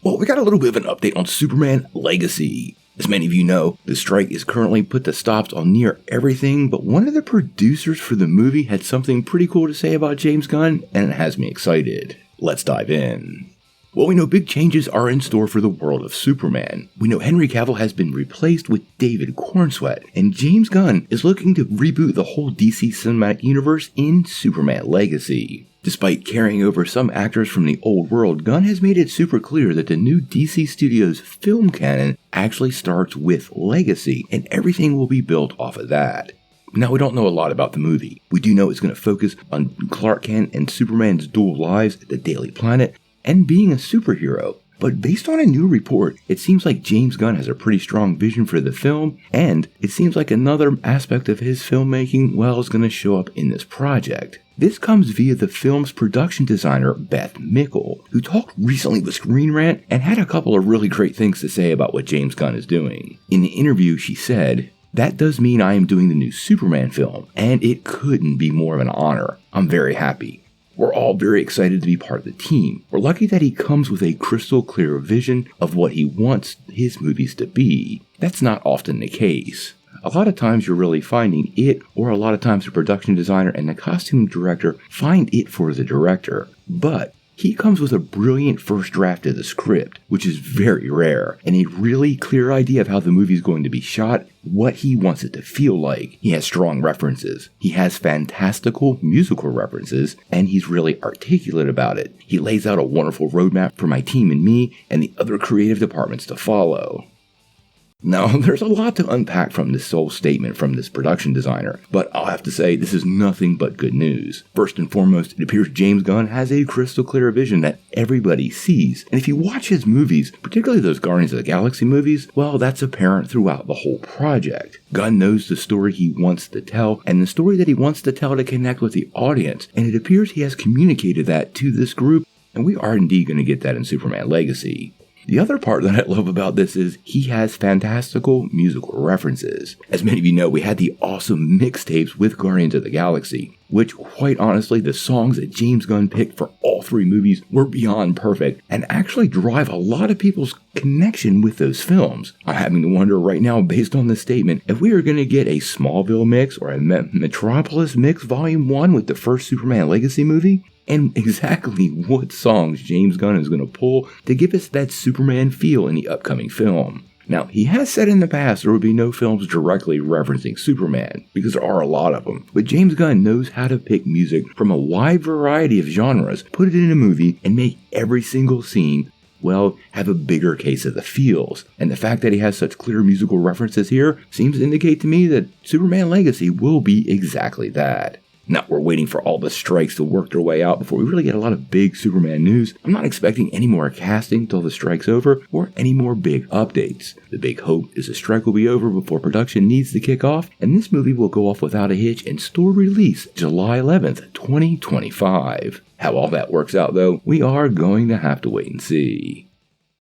Well, we got a little bit of an update on Superman Legacy. As many of you know, the strike is currently put the stops on near everything, but one of the producers for the movie had something pretty cool to say about James Gunn, and it has me excited. Let's dive in. Well, we know big changes are in store for the world of Superman. We know Henry Cavill has been replaced with David Cornsweet, and James Gunn is looking to reboot the whole DC cinematic universe in Superman Legacy. Despite carrying over some actors from the old world, Gunn has made it super clear that the new DC Studios film canon actually starts with Legacy, and everything will be built off of that. Now, we don't know a lot about the movie. We do know it's going to focus on Clark Kent and Superman's dual lives at the Daily Planet, and being a superhero. But based on a new report, it seems like James Gunn has a pretty strong vision for the film, and it seems like another aspect of his filmmaking, well, is going to show up in this project. This comes via the film's production designer, Beth Mickle, who talked recently with Screen Rant and had a couple of really great things to say about what James Gunn is doing. In the interview, she said, "That does mean I am doing the new Superman film, and it couldn't be more of an honor. I'm very happy. We're all very excited to be part of the team. We're lucky that he comes with a crystal clear vision of what he wants his movies to be. That's not often the case. A lot of times you're really finding it, or a lot of times the production designer and the costume director find it for the director. But he comes with a brilliant first draft of the script, which is very rare, and a really clear idea of how the movie is going to be shot, what he wants it to feel like. He has strong references. He has fantastical musical references, and he's really articulate about it. He lays out a wonderful roadmap for my team and me, and the other creative departments to follow." Now, there's a lot to unpack from this sole statement from this production designer, but I'll have to say this is nothing but good news. First and foremost, it appears James Gunn has a crystal clear vision that everybody sees, and if you watch his movies, particularly those Guardians of the Galaxy movies, well, that's apparent throughout the whole project. Gunn knows the story he wants to tell, and the story that he wants to tell to connect with the audience, and it appears he has communicated that to this group, and we are indeed going to get that in Superman Legacy. The other part that I love about this is he has fantastical musical references. As many of you know, we had the awesome mixtapes with Guardians of the Galaxy, which quite honestly, the songs that James Gunn picked for all three movies were beyond perfect and actually drive a lot of people's connection with those films. I'm having to wonder right now, based on this statement, if we are going to get a Smallville mix or a Metropolis mix Volume 1 with the first Superman Legacy movie, and exactly what songs James Gunn is going to pull to give us that Superman feel in the upcoming film. Now, he has said in the past there will be no films directly referencing Superman, because there are a lot of them, but James Gunn knows how to pick music from a wide variety of genres, put it in a movie, and make every single scene, well, have a bigger case of the feels. And the fact that he has such clear musical references here seems to indicate to me that Superman Legacy will be exactly that. Now, we're waiting for all the strikes to work their way out before we really get a lot of big Superman news. I'm not expecting any more casting till the strike's over or any more big updates. The big hope is the strike will be over before production needs to kick off, and this movie will go off without a hitch and store release July 11th, 2025. How all that works out, though, we are going to have to wait and see.